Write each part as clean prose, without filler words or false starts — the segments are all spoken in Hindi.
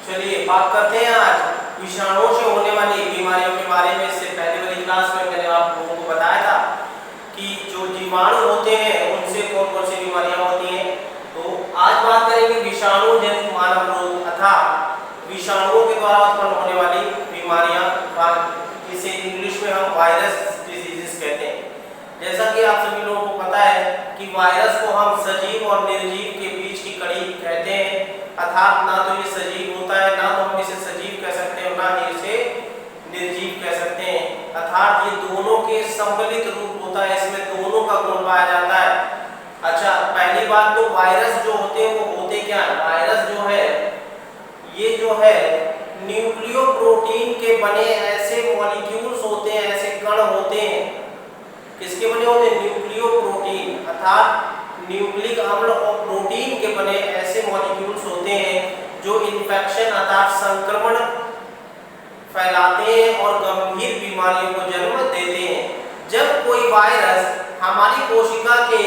चलिए बात करते हैं आज विषाणुओं से होने वाली बीमारियों के बारे में। इससे पहले वाली क्लास में मैंने आप लोगों को बताया था कि जो जीवाणु होते हैं उनसे कौन कौन सी बीमारियां होती हैं। तो आज बात करेंगे विषाणु जनित मानव रोग अथवा विषाणुओं के द्वारा उत्पन्न होने वाली बीमारियां, जिसे इंग्लिश में हम वायरस डिजीजेस कहते हैं। जैसा कि आप सभी लोगों को पता है कि वायरस को हम सजीव और निर्जीव के बीच की कड़ी कहते हैं, अर्थात ना तो ये सजीव होता है, ना तो हम इसे सजीव कह सकते हैं, ना ही इसे निर्जीव कह सकते हैं। अर्थात ये दोनों के सम्मिलित रूप होता है, इसमें दोनों का गुण पाया जाता है। अच्छा, पहली बात तो वायरस जो होते हैं वो होते क्या है। वायरस जो है ये जो है न्यूक्लियोप्रोटीन के बने ऐसे मॉलिक्यूल्स होते हैं, ऐसे कण होते हैं। किसके बने होते हैं? न्यूक्लियोप्रोटीन अर्थात न्यूक्लिक अम्ल और प्रोटीन के बने ऐसे मॉलिक्यूल्स होते हैं जो इन्फेक्शन अर्थात संक्रमण फैलाते हैं और गंभीर बीमारियों को जन्म देते हैं। जब कोई वायरस हमारी कोशिका के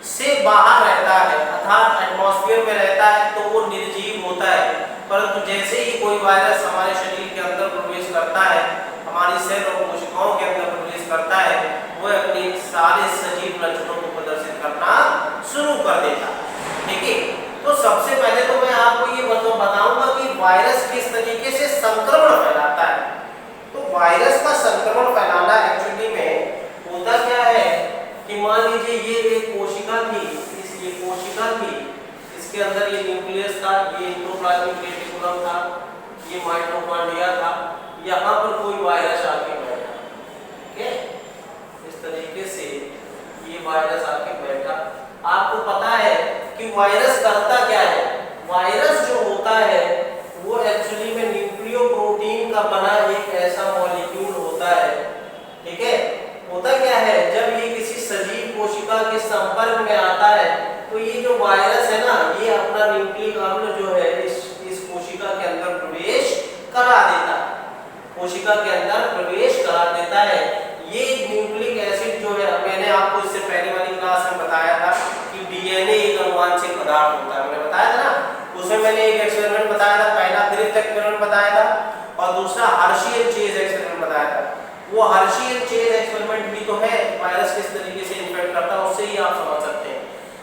से बाहर रहता है अर्थात एटमॉस्फेयर में रहता है तो वो निर्जीव होता है, परंतु जैसे ही कोई वायरस हमारे शरीर के अंदर प्रवेश करता है, हमारी सेल और कोशिकाओं के अंदर प्रवेश करता है, वह अपने सारे सजीव लक्षणों को प्रदर्शित करना शुरू कर देता है। ठीक है, तो सबसे पहले तो मैं आपको ये बताऊंगा कि वायरस किस तरीके से संक्रमण फैलाता है। तो वायरस का संक्रमण फैलाना एक्चुअली में होता क्या है कि मान लीजिए ये एक कोशिका थी, ये कोशिका थी, इसके अंदर ये न्यूक्लियस था, ये एंडोप्लाज्मिक रेटिकुलम था, ये माइटोकॉन्ड्रिया था, यहाँ पर कोई वायरस आके बैठा। ठीक है, इस तरीके से ये वायरस आके बैठा। आपको पता है कि वायरस करता क्या है। वायरस जो होता है वो एक्चुअली में न्यूक्लियोप्रोटीन का बना एक ऐसा मॉलिक्यूल होता है। ठीक है, होता क्या है, जब ये किसी सजीव कोशिका के संपर्क में आता है तो ये जो वायरस है ना, ये अपना न्यूक्लिक अम्ल जो है इस कोशिका के अंदर प्रवेश करा देता है, कोशिका के अंदर प्रवेश करा देता है। ये न्यूक्लिक एसिड जो है, मैंने आपको इससे पहले वाली क्लास में बताया था कि डीएनए एक अनुवांशिक पदार्थ होता है, मैंने बताया था ना। उसमें मैंने एक एक्सपेरिमेंट बताया था, पहला ग्रिफ्थ एक्सपेरिमेंट बताया था और दूसरा हर्शी एंड चेज एक्सपेरिमेंट बताया था। वो हर्शी एंड चेज एक्सपेरिमेंट भी तो है, वायरस किस तरीके से इन्फेक्ट करता है उससे ही आप समझ सकते हैं।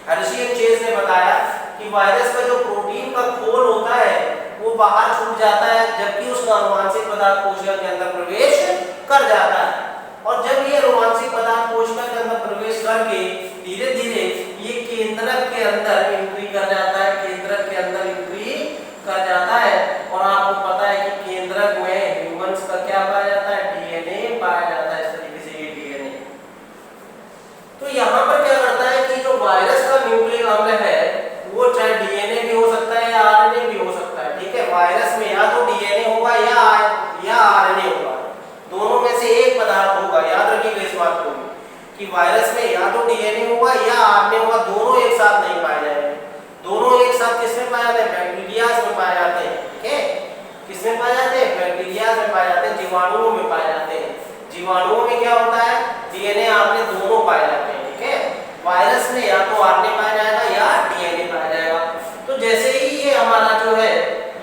हर्शी एंड चेज ने बताया कि वायरस का जो प्रोटीन का खोल होता है वो बाहर छूट जाता है, जबकि उसका अनुवांशिक पदार्थ कोशिका के अंदर प्रवेश कर जाता है। और जब ये अनुवांशिक पदार्थ कोशिका के अंदर प्रवेश करके धीरे धीरे ये केंद्रक के अंदर एंट्री कर जाता है, केंद्रक के अंदर एंट्री कर जाता है। और आपको पता है कि केंद्रक में ह्यूमंस का क्या पाया जाता है? डीएनए पाया जाता है। इस तरीके से ये डीएनए, तो यहाँ पर क्या करता है कि जो वायरस का न्यूक्लिक अम्ल है वो चाहे डीएनए भी हो सकता है या आरएनए भी हो सकता है। ठीक है, वायरस में या तो डीएनए होगा या आरएनए होगा, दोनों में से एक पदार्थ होगा। याद रखिएगा इस बात को कि वायरस में या तो डीएनए होगा या आरएनए होगा, दोनों एक साथ नहीं पाए जाएंगे। दोनों एक साथ किसमें पाए जाते हैं? बैक्टीरिया में पाए जाते हैं। ठीक है, किसमें पाए जाते हैं? बैक्टीरिया में पाए जाते हैं, जीवाणुओं में पाए जाते हैं। जीवाणुओं में क्या होता है? डीएनए आरएनए दोनों पाए जाते हैं। ठीक है, वायरस में या तो आरएनए पाया जाएगा या डीएनए पाया जाएगा। तो जैसे ही ये हमारा जो है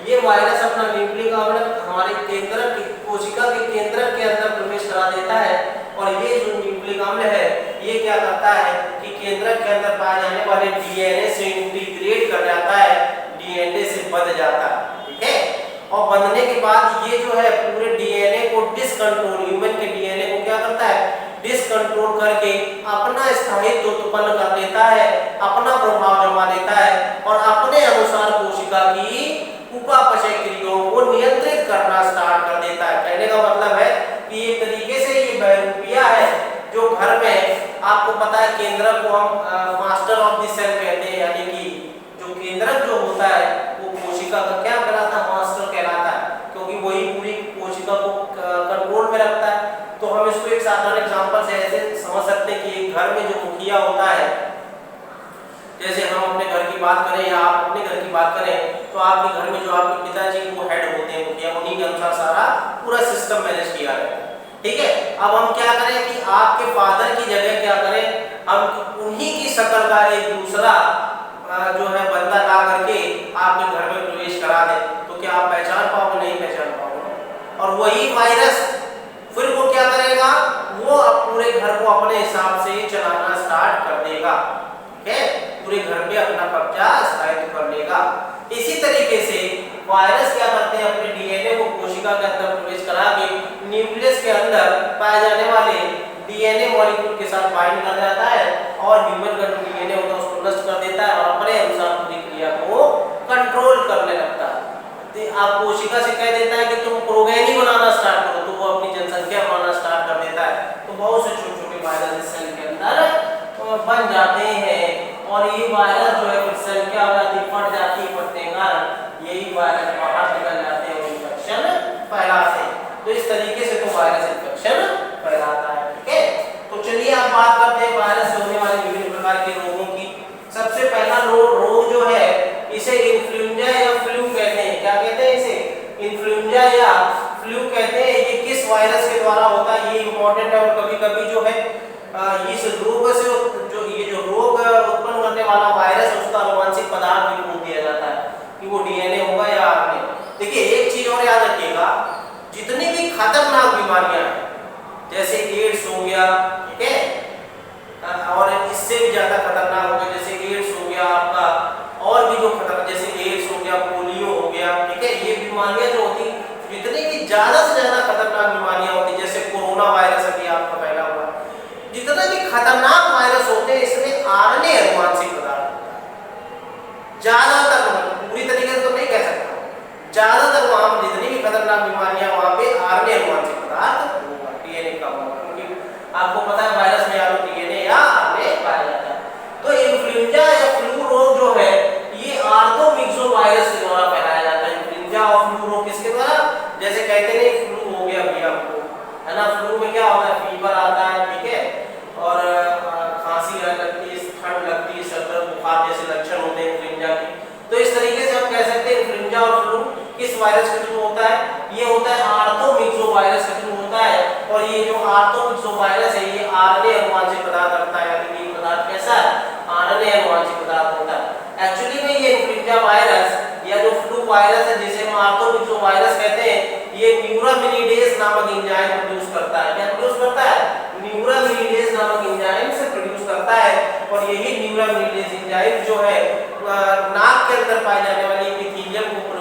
ये वायरस अपना न्यूक्लिक अम्ल हमारे केंद्रक कोशिका के केंद्रक के अंदर प्रवेश करा देता है, और ये जो न्यूक्लिक अम्ल है ये क्या करता है कि केंद्रक के अंदर पाए जाने वाले डीएनए से इंटीग्रेट कर जाता है, डीएनए से बंध जाता है। ठीक है, और बंधने के बाद ये जो है पूरे डीएनए को डिसकंट्रोल, ह्यूमन के डीएनए को क्या करता है? डिसकंट्रोल करके अपना स्थायित्व उत्पन्न कर देता है, अपना प्रभाव जमा देता है और अपने अनुसार कोशिका की उपापचय क्रियाओं को नियंत्रित करना स्टार्ट कर देता है। कहने का मतलब है कि एक तरीके से ये बहरूपिया है जो घर में, आपको पता है केंद्रक को हम मास्टर ऑफ द सेल कहते हैं, यानी कि जो केंद्रक जो होता है वो कोशिका का क्या कहलाता है? मास्टर कहलाता है, क्योंकि वही पूरी कोशिका को कंट्रोल में रखता है। तो हम इसको एक साधारण एग्जांपल से ऐसे समझ सकते हैं कि एक घर में जो मुखिया होता है, जैसे हम अपने घर की बात करें या आप अपने घर की बात करें, तो आपके घर में जो आपके पिताजी वो हेड होते हैं मुखिया, उन्हीं के अनुसार सारा पूरा सिस्टम मैनेज किया जाता है। ठीक है, अब हम क्या करें कि आपके फादर की जगह क्या करें, हम उन्हीं की शक्ल का एक दूसरा जो है बंदा ला करके आपके घर में प्रवेश करा दें, तो वही वायरस फिर वो क्या करेगा, वो अब पूरे घर को अपने हिसाब से चलाना स्टार्ट कर देगा, ठीक है, पूरे घर पे अपना कब्जा स्थायित्व कर लेगा। इसी तरीके से वायरस क्या करते हैं, अपने डीएनए को कोशिका के अंदर प्रवेश करा के न्यूक्लियस के अंदर पाए जाने वाले डीएनए मॉलिक्यूल के साथ बाइंड कर जाता है और ह्यूमन का जो डीएनए होता है उसको नष्ट कर देता है और अपने अनुसार पूरी क्रिया को कंट्रोल करने लगता है। तो आप कोशिका से कह देता है कि तुम प्रोगेनी बनाना स्टार्ट करो, तो वो अपनी जनसंख्या बनाना स्टार्ट कर देता है। तो बहुत से छोटे छोटे वायरस इस सेल के अंदर बन जाते हैं और ये वायरस जो है फिर सेल क्या हो जाती है, फट जाती है, फटने के कारण यही वायरस बाहर निकल जाते हैं और इन्फेक्शन फैलाते हैं। तो इस तरीके से तो वायरस इन्फेक्शन फैलाता है, ठीक है। तो चलिए आप बात करते हैं वायरस से होने वाले विभिन्न प्रकार के रोगों की। सबसे पहला रोग जो है इसे इन्फ्लुएंजा या फ्लू कहते हैं। क्या कहते हैं इसे? इन्फ्लुएंजा या फ्लू कहते हैं। ये किस वायरस के द्वारा होता है, ये इंपॉर्टेंट है। और कभी-कभी जो है इस रोग से जो ये जो रोग उत्पन्न करने वाला वायरस है उसका आनुवंशिक पदार्थ भी पूछ दिया जाता है कि वो डीएनए होगा या आरएनए। देखिए एक चीज और याद रखिएगा, जितनी भी खतरनाक बीमारियां हैं जैसे एड्स हो गया, ठीक है, और इससे भी ज्यादा खतरनाक हो गया जैसे एड्स हो गया आपका, और भी जो खतरनाक जैसे एड्स हो गया, पोलियो हो गया, ठीक है, ये बीमारियां जो होती जितनी भी ज्यादा से ज्यादा खतरनाक बीमारियां होती जैसे कोरोना वायरस अभी आपका फैला हुआ, जितने भी खतरनाक वायरस होते हैं इसमें आरएनए अनुवांशिक पदार्थ होता है ज्यादातर। पूरी तरीके से तो नहीं कह सकता, ज्यादातर वहां पर जितनी भी खतरनाक बीमारियां वहां पे आरएनए अनुवांशिक पदार्थ होगा, डीएनए का होगा, क्योंकि आपको पता है वायरस में या तो डीएनए या आरएनए पाया जाता है। तो इन्फ्लुएंजा या फ्लू रोग जो है ये आर्थोमिक्सो वायरस के द्वारा फैलाया जाता है। इन्फ्लुएंजा और फ्लू रोग किसके द्वारा? जैसे कहते हैं फ्लू हो गया भैया आपको, है ना, फ्लू में क्या होता है, फीवर आता है, ठीक है, और खांसी लगती है, ठंड लगती है, सर दर्द, बुखार जैसे लक्षण होते हैं इन्फ्लुएंजा के। तो इस तरीके से हम कह सकते हैं इन्फ्लुएंजा और फ्लू किस वायरस के थ्रू होता है? ये होता है आर्थोमिक्सो वायरस के थ्रू होता है। और ये जो आर्थोमिक्सो वायरस है ये आरएनए अनुवांशिक पदार्थ रखता है, यानी ये पदार्थ कैसा है? आरएनए अनुवांशिक पदार्थ होता है। एक्चुअली में ये इन्फ्लुएंजा वायरस या जो फ्लू वायरस है जिसे हम आर्थोमिक्सो वायरस कहते हैं, ये न्यूरामिनिडेज नामक एंजाइम प्रोड्यूस करता है। क्या प्रोड्यूस करता है? न्यूरामिनिडेज नामक एंजाइम से प्रोड्यूस करता है। और यही न्यूरामिनिडेज एंजाइम जो है नाक के अंदर पाए जाने वाली एपिथेलियम को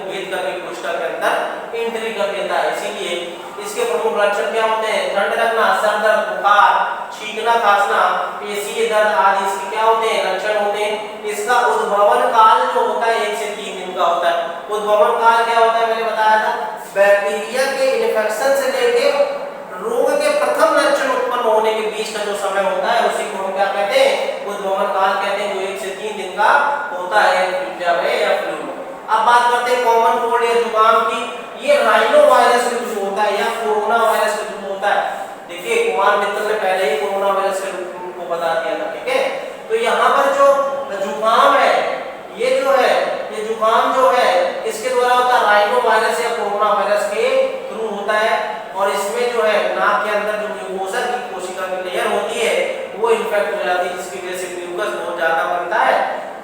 भेद करके कोशिका के अंदर एंट्री कर देता है। इसीलिए इसके प्रमुख लक्षण क्या होते हैं? ठंड लगना, सर दर्द, बुखार, छींकना, खांसना, पेशीय दर्द आदि इसके क्या होते हैं? लक्षण होते हैं। इसका उद्भवन काल जो होता है 1 से 3 दिन का होता है। उद्भवन काल क्या होता है? मैंने बताया था, बैक्टीरिया के इन्फेक्शन से लेके रोग के प्रथम लक्षण उत्पन्न होने के बीच का जो समय होता है उसी को हम क्या कहते हैं? उद्भवन काल कहते हैं, जो 1 से 3 दिन का होता है इन्फ्लुएंजा में या फ्लू में। अब बात करते हैं कॉमन कोल्ड या जुकाम की। ये राइनो वायरस के थ्रू होता है या कोरोना वायरस के थ्रू होता है। देखिए कुमार मित्र ने पहले ही कोरोना वायरस को बता दिया था, ठीक है। तो यहाँ पर जो जुकाम है ये जो है, ये जुकाम जो है इसके द्वारा होता है, राइनो वायरस या कोरोना वायरस के थ्रू होता है। और इसमें जो है नाक के अंदर जो म्यूकोसा की कोशिका की लेयर होती है वो इन्फेक्ट हो जाती है, जिसकी वजह से म्यूकस बहुत ज्यादा बनता है।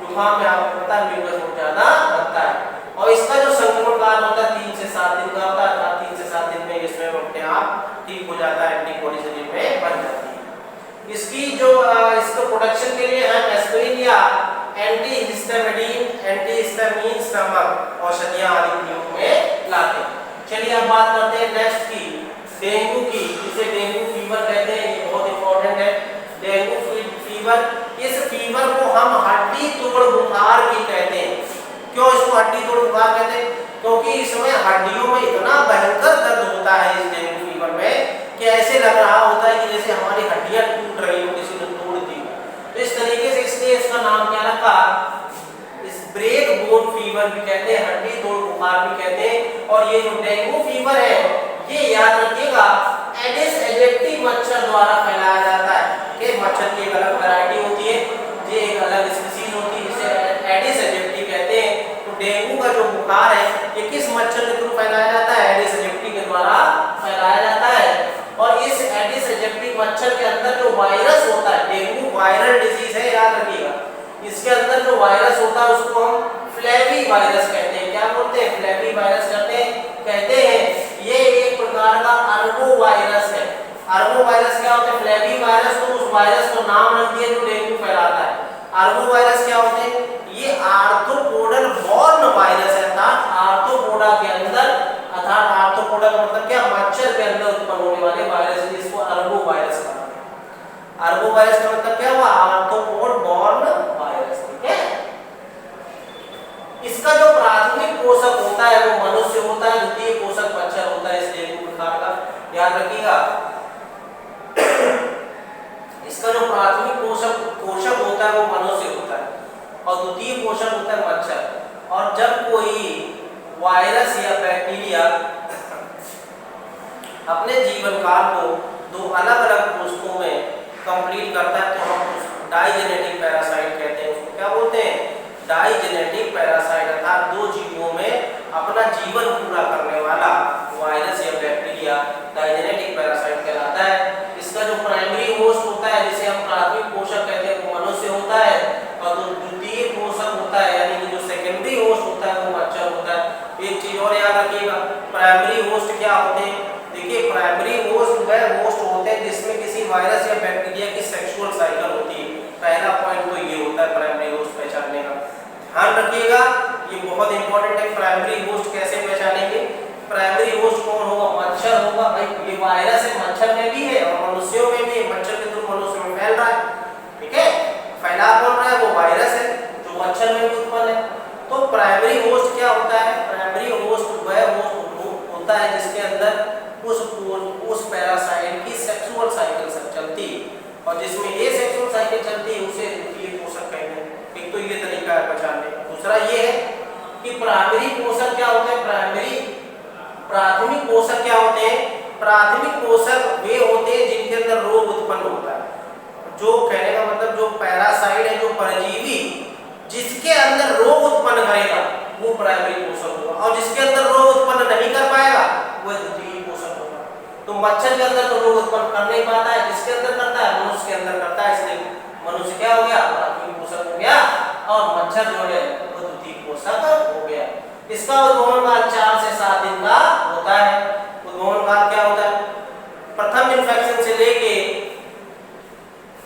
जुकाम में आपको पता है म्यूकस बहुत ज्यादा बनता है। और इसका जो संक्रमण काल होता है 3 से 7 दिन का होता है। 3 से 7 दिन में इसमें अपने आप ठीक हो जाता है, एंटीबॉडी शरीर में बन जाती है। इसकी जो इसको प्रोटेक्शन के लिए हम एस्पिरिन या एंटीहिस्टामिन नामक औषधियां आदि प्रयोग में लाते हैं। चलिए अब बात करते हैं नेक्स्ट की, डेंगू की। इसे डेंगू फीवर कहते हैं, ये बहुत इंपॉर्टेंट है। डेंगू फीवर, इस फीवर को हम हड्डी तोड़ बुखार भी कहते हैं। क्यों इसको हड्डी तोड़ बुखार कहते हैं? क्योंकि इसमें हड्डियों में इतना भयंकर दर्द होता है इस डेंगू फीवर में कि ऐसे लग रहा होता है कि जैसे हमारी हड्डियां टूट रही हो, किसी ने तोड़ दी। तो इस तरीके से इसलिए इसका नाम क्या रखा? इस ब्रेक बोन फीवर भी कहते हैं, हड्डी तोड़ बुखार भी कहते हैं। और ये जो डेंगू फीवर है ये याद रखिएगा एडिस एजिप्टी मच्छर द्वारा फैलाया जाता है। कि मच्छर की एक अलग वैरायटी होती है, ये एक अलग स्पीशीज होती है जिसे एडिस एजिप्टी कहते हैं। तो डेंगू का जो बुखार है ये किस मच्छर के थ्रू फैलाया जाता है? एडिस एजिप्टी के द्वारा फैलाया जाता है। और इस एडिस एजिप्टी मच्छर के अंदर जो वायरस होता है, डेंगू वायरल डिजीज है याद रखिएगा, इसके अंदर जो वायरस होता है उसको हम फ्लैवी वायरस कहते हैं। क्या बोलते हैं? फ्लैवी वायरस कहते हैं। अर्बो वायरस है। अर्बो वायरस क्या होते हैं? फ्लैवी वायरस, तो उस वायरस को नाम रख दिया जो डेंगू फैलाता है। अर्बो वायरस क्या होते हैं? ये आर्थ्रोपोडल बॉर्न वायरस है, अर्थात आर्थ्रोपोडा के अंदर, अर्थात आर्थ्रोपोडा का मतलब क्या? मच्छर के अंदर उत्पन्न होने वाले वायरस, जिसको अर्बो वायरस कहते हैं। अर्बो वायरस का मतलब क्या हुआ? आर्थ्रोपोड बॉर्न वायरस, ठीक है। इसका जो प्राथमिक पोषक होता है वो मनुष्य होता है, द्वितीय पोषक मच्छर होता है इस डेंगू बुखार का, याद रखिएगा। इसका जो प्राथमिक पोषक होता है वो मनुष्य होता है और द्वितीय पोषक होता है मच्छर। और जब कोई वायरस या बैक्टीरिया अपने जीवन काल को दो अलग अलग पोषकों में कंप्लीट करता है तो हम उसको डाइजेनेटिक पैरासाइट कहते हैं। उसको क्या बोलते हैं? डाइजेनेटिक पैरासाइट, अर्थात दो जीवों में अपना जीवन पूरा करने वाला वायरस या बैक्टीरिया डाइजेनेटिक पैरासाइट कहलाता है। इसका जो प्राइमरी होस्ट होता है, जिसे हम प्राथमिक पोषक कहते हैं, वो मनुष्य होता है और जो द्वितीय पोषक होता है यानी कि जो सेकेंडरी होस्ट होता है वो मच्छर होता है। एक चीज और याद रखिएगा, प्राइमरी होस्ट क्या होते हैं? देखिए, प्राइमरी होस्ट वह होस्ट होते हैं जिसमें किसी वायरस या बैक्टीरिया की सेक्सुअल साइकिल होती है। पहला पॉइंट तो ये होता है प्राइमरी होस्ट पहचानने का, ध्यान रखिएगा, ये बहुत इंपॉर्टेंट है। प्राइमरी होस्ट कैसे पहचानेंगे? प्राइमरी होस्ट कौन होगा? मच्छर होगा। भाई ये वायरस है, मच्छर में भी है और मनुष्यों में भी है, मच्छर के थ्रू मनुष्य में फैल रहा है, ठीक है। फैला कौन रहा है? वो वायरस है जो मच्छर में भी उत्पन्न है। तो प्राइमरी होस्ट क्या होता है? प्राइमरी होस्ट वह होस्ट होता है जिसके अंदर उस पैरासाइट की सेक्सुअल साइकिल चलती है और जिसमें ये सेक्सुअल साइकिल चलती है उसे द्वितीय पोषक कहते हैं। एक तो ये तरीका है पहचानने का। दूसरा ये है कि प्राइमरी पोषक क्या होते हैं? प्राथमिक पोषक क्या होते हैं? प्राथमिक पोषक वे होते हैं जिनके अंदर रोग उत्पन्न होता है। जो कहने का मतलब जो पैरासाइट है, जो परजीवी जिसके अंदर रोग उत्पन्न करेगा वो प्राइमरी पोषक होगा और जिसके अंदर रोग उत्पन्न नहीं कर पाएगा वो द्वितीय पोषक होगा। तो मच्छर के अंदर तो रोग उत्पन्न कर नहीं पाता है, किसके अंदर करता है? मनुष्य के अंदर करता है, इसलिए मनुष्य क्या हो गया? प्राथमिक पोषक हो गया और मच्छर जो है वो द्वितीय पोषक हो गया। इसका उद्गमन काल 4 से 7 दिन का होता है। उद्गमन काल क्या होता है? प्रथम इन्फेक्शन से लेके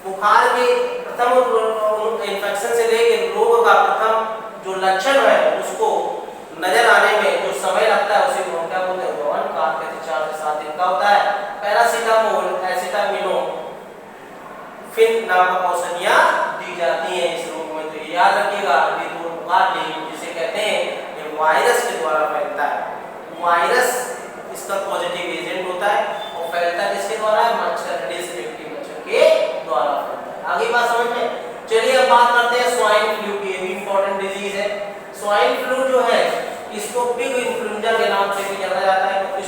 बुखार के प्रथम इन्फेक्शन से लेके रोग का प्रथम जो लक्षण है उसको नजर आने में जो समय लगता है उसे हम क्या बोलते हैं? उद्गमन काल कहते हैं। 4 से 7 दिन का होता है। पैरासीटामोल, एसिटामिनोफेन नामक औषधियां दी जाती हैं इस रोग में। तो ये याद रखिएगा, ये दो बुखार डेंगू जिसे कहते हैं ये वायरस के द्वारा फैलता है। वायरस इसका पॉजिटिव एजेंट होता है और फैलता किसके द्वारा है? मच्छर, एडिस एडिक्टिव मच्छर के द्वारा फैलता है। आगे बात समझ में? चलिए अब बात करते हैं स्वाइन फ्लू की। ये भी इंपॉर्टेंट डिजीज है। स्वाइन फ्लू जो है इसको पिग इन्फ्लुएंजा के नाम से भी जाना जाता है क्योंकि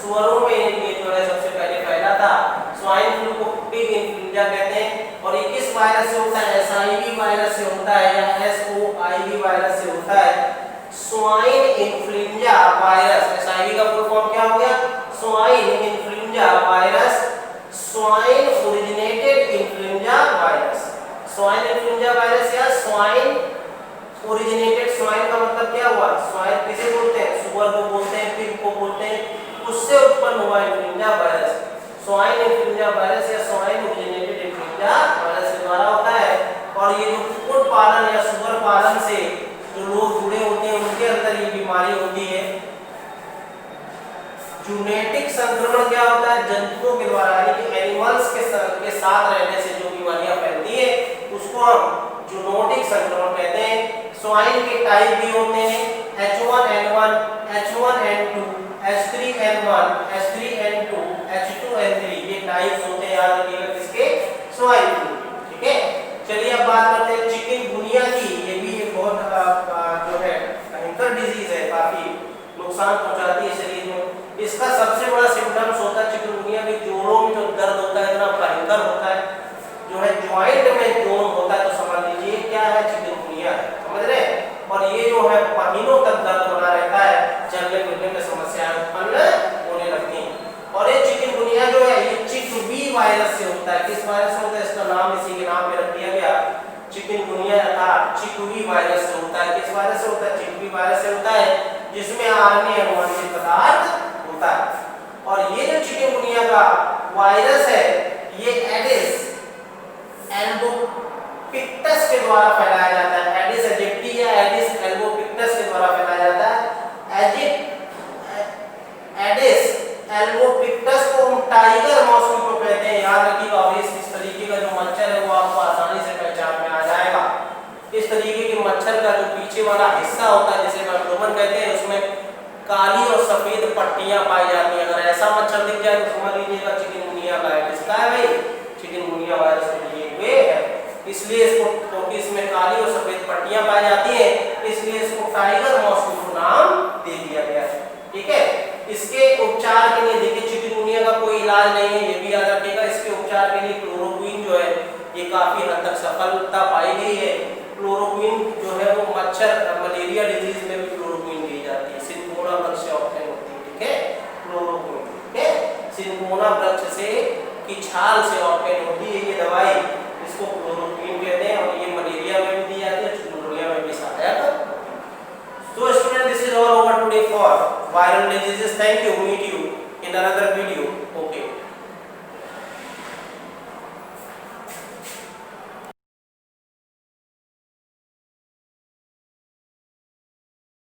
सुअरों में ये जो है सबसे पहले फैला था। स्वाइन फ्लू को पिग इन्फ्लुएंजा कहते हैं और ये किस वायरस से होता है? एसआईवी वायरस से होता है या एसओआईवी वायरस से होता है। स्वाइन इन्फ्लुएंजा वायरस, एसआईवी का फुल फॉर्म क्या हो गया? Swine influenza virus, swine originated influenza virus. Swine influenza virus या स्वाइन ओरिजिनेटेड, स्वाइन का मतलब क्या हुआ? स्वाइन किसे बोलते हैं? सुअर को बोलते हैं, पिग को बोलते हैं, उससे उत्पन्न हुआ influenza virus. Swine influenza virus या स्वाइन ओरिजिनेटेड इन्फ्लुएंजा वायरस के द्वारा होता है। और ये जो कुक्कुट पालन या सुअर पालन से जो लोग जुड़े होते हैं उनके अंदर ये बीमारी होती है। जूनेटिक संक्रमण क्या होता है? जंतुओं के द्वारा यानी कि एनिमल्स के साथ रहने से जो बीमारियां फैलती है उसको हम जूनोटिक संक्रमण कहते हैं। स्वाइन के टाइप भी होते हैं, H1N1, H1N2, H3N1, H3N2, H2N3, ये टाइप्स होते हैं, याद रखिएगा किसके? स्वाइन फ्लू, ठीक है। चलिए अब बात करते हैं चिकनगुनिया की। ये भी एक बहुत जो है भयंकर डिजीज है, काफी नुकसान पहुंचाती है शरीर में। इसका सबसे बड़ा सिम्टम्स होता है चिकनगुनिया के जोड़ों में जो दर्द होता है, इतना भयंकर होता है, जो है ज्वाइंट में जोड़ होता है। तो समझ लीजिए क्या है? चिकनगुनिया है, समझ रहे हैं। और ये जो है महीनों तक दर्द बना रहता है, चलने फिरने में समस्याएं उत्पन्न होने लगती हैं। और ये चिकनगुनिया जो है ये चिकवी वायरस से होता है। किस वायरस से होता है? इसका नाम इसी के नाम पे रख दिया गया, चिकनगुनिया था चिकवी वायरस से होता है। किस वायरस से होता है? चिकवी वायरस से होता है, जिसमें आरएनए अनुवांशिक पदार्थ होता है। और चिकनगुनिया का वायरस है ये एडिस एल्बोपिक्टस के द्वारा फैलाया जाता है। एडिस एजिप्टी या एडिस एल्बोपिक्टस के द्वारा फैलाया जाता है। एडिस एल्बोपिक्टस को हम टाइगर मॉस्किटो कहते हैं। याद रखिएगा। और इस तरीके का जो मच्छर है वो आपको आसानी से पहचान में आ जाएगा। इस तरीके के मच्छर का जो पीछे वाला हिस्सा होता है जिसे एब्डोमेन कहते हैं उसमें काली और सफेद पट्टियां पाई जाती हैं। अगर ऐसा मच्छर दिख जाए तो समझ लीजिएगा चिकनगुनिया का एडिस का है भाई, चिकनगुनिया वायरस के लिए हुए है। इसलिए इसको क्योंकि इसमें काली और सफेद पट्टियां पाई जाती हैं इसलिए इसको टाइगर मॉस्किटो नाम दे दिया गया है। ठीक है। इसके उपचार के लिए देखिए चिकनगुनिया का कोई इलाज नहीं है ये भी याद रखिएगा। इसके उपचार के लिए क्लोरोक्विन जो है ये काफी हद तक सफलता पाई गई है। क्लोरोक्विन जो है वो मच्छर मलेरिया डिजीज में भी क्लोरोक्विन दी जाती है। सिनकोना वृक्ष से ऑब्टेन होती है। ठीक है। क्लोरोक्विन ठीक है सिनकोना वृक्ष से की छाल से ऑब्टेन होती है ये दवाई, इसको क्लोरोक्विन कहते हैं। और ये मलेरिया में भी दी जाती है, चिकनगुनिया में भी सहायक। So students, this is all over today for viral diseases. Thank you. Meet you in another video. Okay.